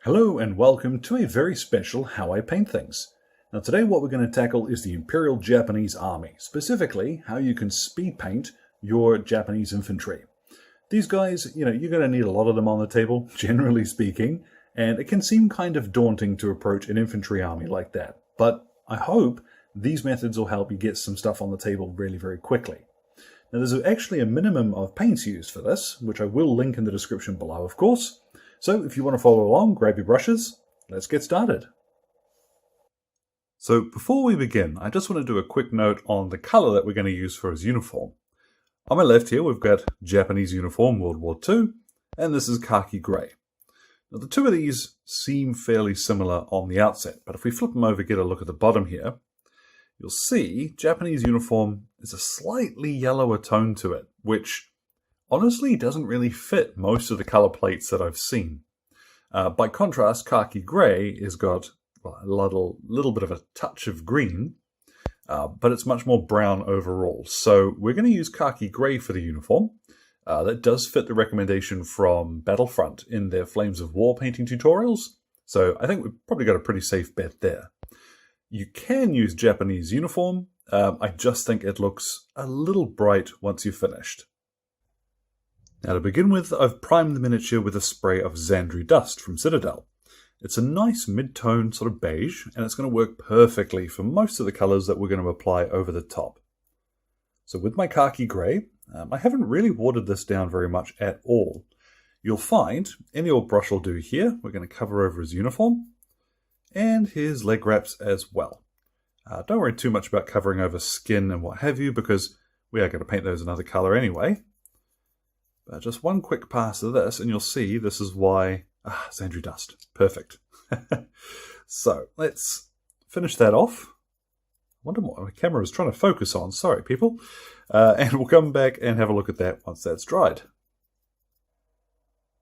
Hello and welcome to a very special How I Paint Things. Now today what we're going to tackle is the Imperial Japanese Army, specifically how you can speed paint your Japanese infantry. These guys, you're going to need a lot of them on the table, generally speaking, and it can seem kind of daunting to approach an infantry army like that. But I hope these methods will help you get some stuff on the table really, very quickly. Now there's actually a minimum of paints used for this, which I will link in the description below, of course. So if you want to follow along, grab your brushes, let's get started. So before we begin, I just want to do a quick note on the color that we're going to use for his uniform. On my left here, we've got Japanese uniform, World War II, and this is Khaki Grey. Now the two of these seem fairly similar on the outset, but if we flip them over, get a look at the bottom here, you'll see Japanese uniform is a slightly yellower tone to it, which honestly doesn't really fit most of the color plates that I've seen. By contrast, Khaki Grey has got a little bit of a touch of green, but it's much more brown overall. So we're going to use Khaki Grey for the uniform. That does fit the recommendation from Battlefront in their Flames of War painting tutorials. So I think we've probably got a pretty safe bet there. You can use Japanese uniform. I just think it looks a little bright once you've finished. Now to begin with, I've primed the miniature with a spray of Zandri dust from CITADEL. It's a nice mid-tone sort of beige, and it's going to work perfectly for most of the colours that we're going to apply over the top. So with my Khaki Grey, I haven't really watered this down very much at all. You'll find any old brush will do here. We're going to cover over his uniform and his leg wraps as well. Don't worry too much about covering over skin and what have you, because we are going to paint those another colour anyway. But just one quick pass of this, and you'll see this is why... Zandri dust. Perfect. So, let's finish that off. I wonder what my camera is trying to focus on. Sorry, people. And we'll come back and have a look at that once that's dried.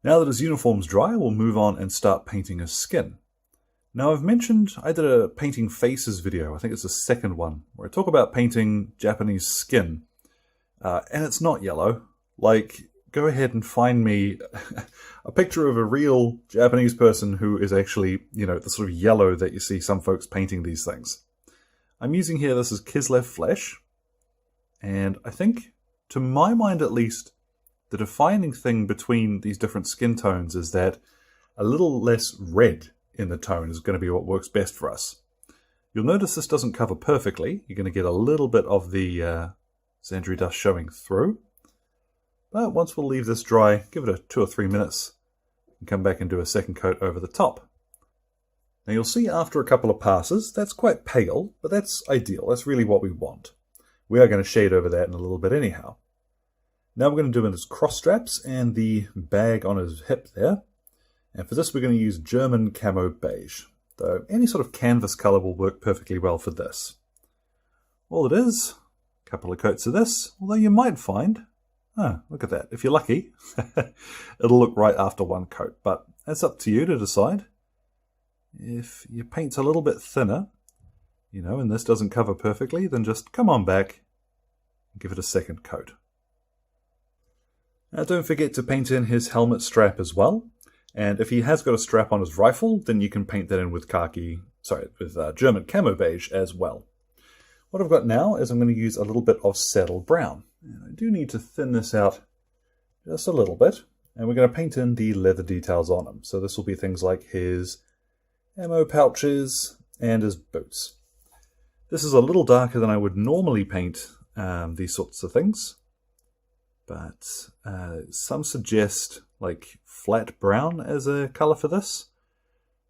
Now that his uniform's dry, we'll move on and start painting his skin. Now, I've mentioned I did a painting faces video. I think it's the second one, where I talk about painting Japanese skin. And it's not yellow. Go ahead and find me a picture of a real Japanese person who is actually, the sort of yellow that you see some folks painting these things. I'm using here, this is Kislev flesh. And I think, to my mind at least, the defining thing between these different skin tones is that a little less red in the tone is going to be what works best for us. You'll notice this doesn't cover perfectly. You're going to get a little bit of the Zandri dust showing through. But once we'll leave this dry, give it 2 or 3 minutes, and come back and do a second coat over the top. Now you'll see after a couple of passes, that's quite pale, but that's ideal. That's really what we want. We are going to shade over that in a little bit anyhow. Now we're going to do his cross straps and the bag on his hip there. And for this we're going to use German Camo Beige, though any sort of canvas colour will work perfectly well for this. All it is, a couple of coats of this, although you might find... look at that. If you're lucky, it'll look right after one coat, but that's up to you to decide. If your paint's a little bit thinner, and this doesn't cover perfectly, then just come on back and give it a second coat. Now don't forget to paint in his helmet strap as well, and if he has got a strap on his rifle, then you can paint that in with German Camo Beige as well. What I've got now is I'm going to use a little bit of Saddle Brown. And I do need to thin this out just a little bit. And we're going to paint in the leather details on him. So this will be things like his ammo pouches and his boots. This is a little darker than I would normally paint these sorts of things. But some suggest flat brown as a colour for this.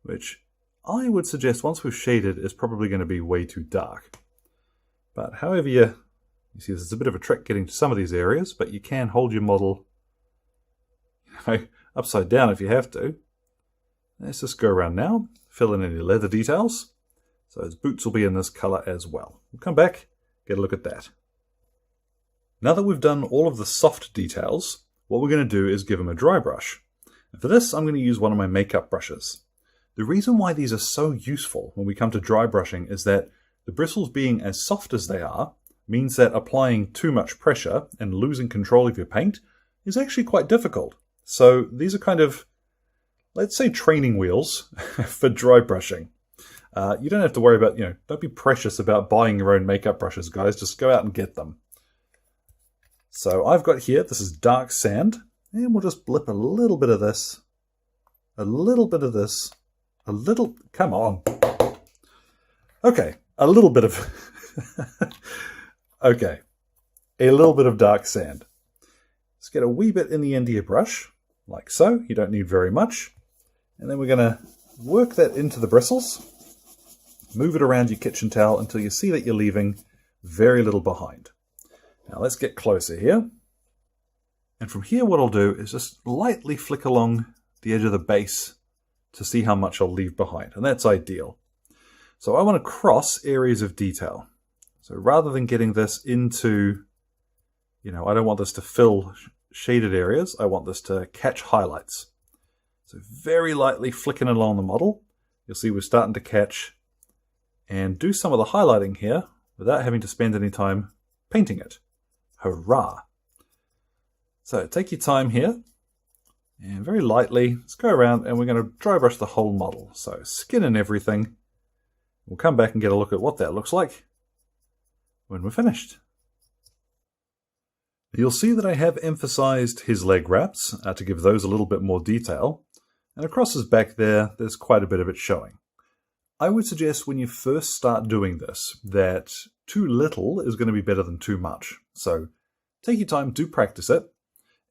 Which I would suggest once we've shaded is probably going to be way too dark. But however you see, there's a bit of a trick getting to some of these areas, but you can hold your model upside down if you have to. Let's just go around now, fill in any leather details. So his boots will be in this colour as well. We'll come back, get a look at that. Now that we've done all of the soft details, what we're going to do is give him a dry brush. And for this, I'm going to use one of my makeup brushes. The reason why these are so useful when we come to dry brushing is that the bristles being as soft as they are means that applying too much pressure and losing control of your paint is actually quite difficult. So these are kind of let's say training wheels for dry brushing. You don't have to worry about, don't be precious about buying your own makeup brushes, guys. Just go out and get them. So I've got here, this is dark sand, and we'll just blip a little bit of this, a little bit of this, a little, come on. Okay, a little bit of, okay, a little bit of dark sand. Let's get a wee bit in the end of your brush, like so. You don't need very much. And then we're going to work that into the bristles. Move it around your kitchen towel until you see that you're leaving very little behind. Now let's get closer here. And from here what I'll do is just lightly flick along the edge of the base to see how much I'll leave behind. And that's ideal. So I want to cross areas of detail. So rather than getting this into, I don't want this to fill shaded areas. I want this to catch highlights. So very lightly flicking along the model. You'll see we're starting to catch and do some of the highlighting here without having to spend any time painting it. Hurrah! So take your time here and very lightly, let's go around and we're going to dry brush the whole model. So skin and everything. We'll come back and get a look at what that looks like when we're finished. You'll see that I have emphasized his leg wraps to give those a little bit more detail. And across his back there's quite a bit of it showing. I would suggest when you first start doing this that too little is going to be better than too much. So take your time, do practice it.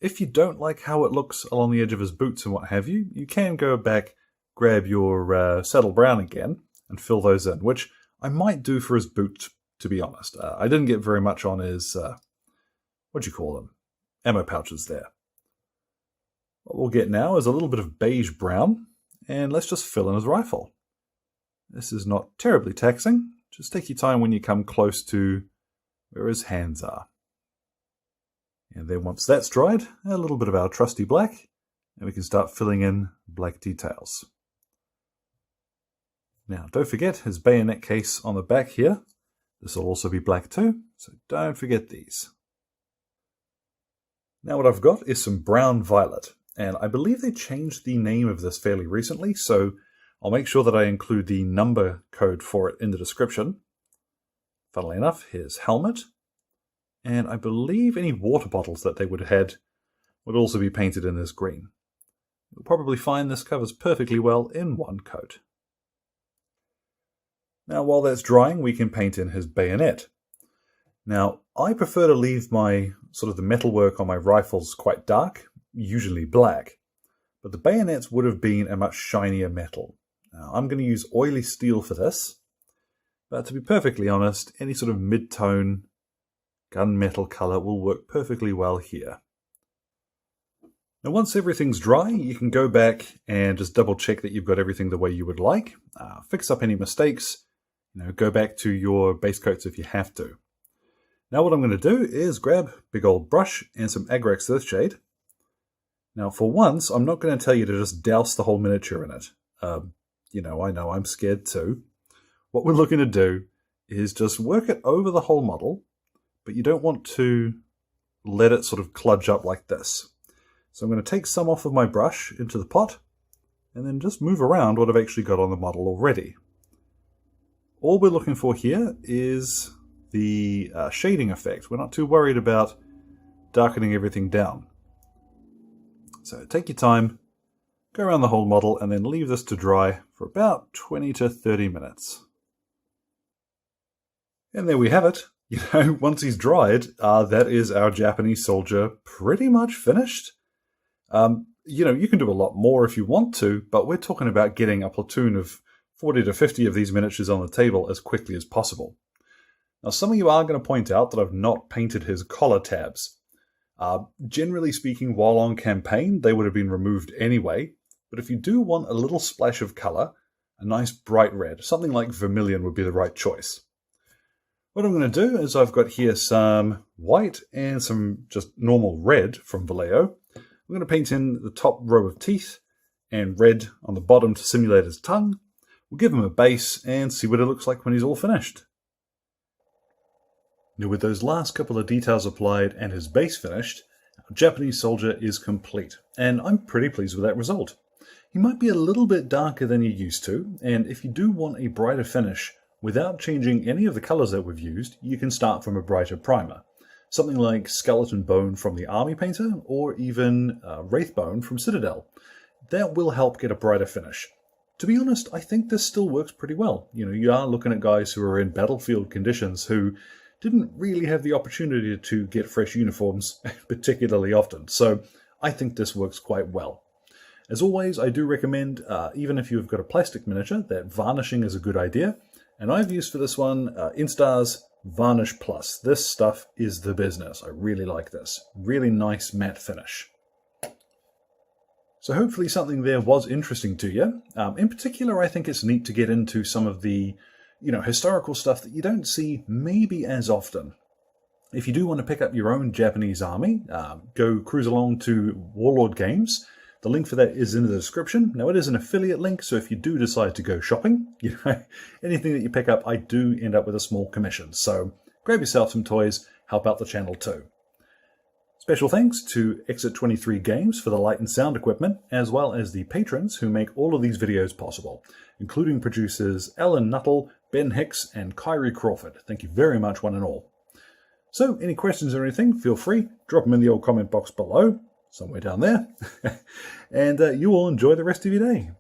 If you don't like how it looks along the edge of his boots and what have you, you can go back, grab your saddle brown again and fill those in, which I might do for his boot, to be honest. I didn't get very much on his, what do you call them? Ammo pouches there. What we'll get now is a little bit of beige brown, and let's just fill in his rifle. This is not terribly taxing. Just take your time when you come close to where his hands are. And then once that's dried, a little bit of our trusty black, and we can start filling in black details. Now, don't forget his bayonet case on the back here. This will also be black too, so don't forget these. Now what I've got is some brown violet, and I believe they changed the name of this fairly recently, so I'll make sure that I include the number code for it in the description. Funnily enough, his helmet, and I believe any water bottles that they would have had would also be painted in this green. You'll probably find this covers perfectly well in one coat. Now while that's drying, we can paint in his bayonet. Now I prefer to leave my sort of the metalwork on my rifles quite dark, usually black, but the bayonets would have been a much shinier metal. Now, I'm going to use oily steel for this, but to be perfectly honest, any sort of mid-tone gunmetal color will work perfectly well here. Now once everything's dry, you can go back and just double check that you've got everything the way you would like, fix up any mistakes, go back to your base coats if you have to. Now what I'm going to do is grab a big old brush and some Agrax Earthshade. Now for once, I'm not going to tell you to just douse the whole miniature in it. I know I'm scared too. What we're looking to do is just work it over the whole model, but you don't want to let it sort of kludge up like this. So I'm going to take some off of my brush into the pot and then just move around what I've actually got on the model already. All we're looking for here is the shading effect. We're not too worried about darkening everything down. So take your time, go around the whole model, and then leave this to dry for about 20 to 30 minutes. And there we have it. Once he's dried, that is our Japanese soldier pretty much finished. You can do a lot more if you want to, but we're talking about getting a platoon of 40 to 50 of these miniatures on the table as quickly as possible. Now, some of you are going to point out that I've not painted his collar tabs. Generally speaking, while on campaign, they would have been removed anyway, but if you do want a little splash of color, a nice bright red, something like vermilion would be the right choice. What I'm going to do is I've got here some white and some just normal red from VALLEJO. I'm going to paint in the top row of teeth and red on the bottom to simulate his tongue. We'll give him a base and see what it looks like when he's all finished. Now with those last couple of details applied and his base finished, our Japanese soldier is complete, and I'm pretty pleased with that result. He might be a little bit darker than you're used to, and if you do want a brighter finish without changing any of the colors that we've used, you can start from a brighter primer. Something like Skeleton Bone from the Army Painter, or even Wraith Bone from Citadel. That will help get a brighter finish. To be honest, I think this still works pretty well. You are looking at guys who are in battlefield conditions who didn't really have the opportunity to get fresh uniforms particularly often, so I think this works quite well. As always, I do recommend, even if you've got a plastic miniature, that varnishing is a good idea. And I've used for this one Instar's Varnish Plus. This stuff is the business. I really like this. Really nice matte finish. So hopefully something there was interesting to you. In particular, I think it's neat to get into some of the historical stuff that you don't see maybe as often. If you do want to pick up your own Japanese army, go cruise along to Warlord Games. The link for that is in the description. Now, it is an affiliate link, so if you do decide to go shopping, anything that you pick up, I do end up with a small commission. So grab yourself some toys, help out the channel too. Special thanks to Exit 23 Games for the light and sound equipment, as well as the patrons who make all of these videos possible, including producers Alan Nuttall, Ben Hicks, and Kyrie Crawford. Thank you very much, one and all. So, any questions or anything, feel free, drop them in the old comment box below, somewhere down there, and you all enjoy the rest of your day.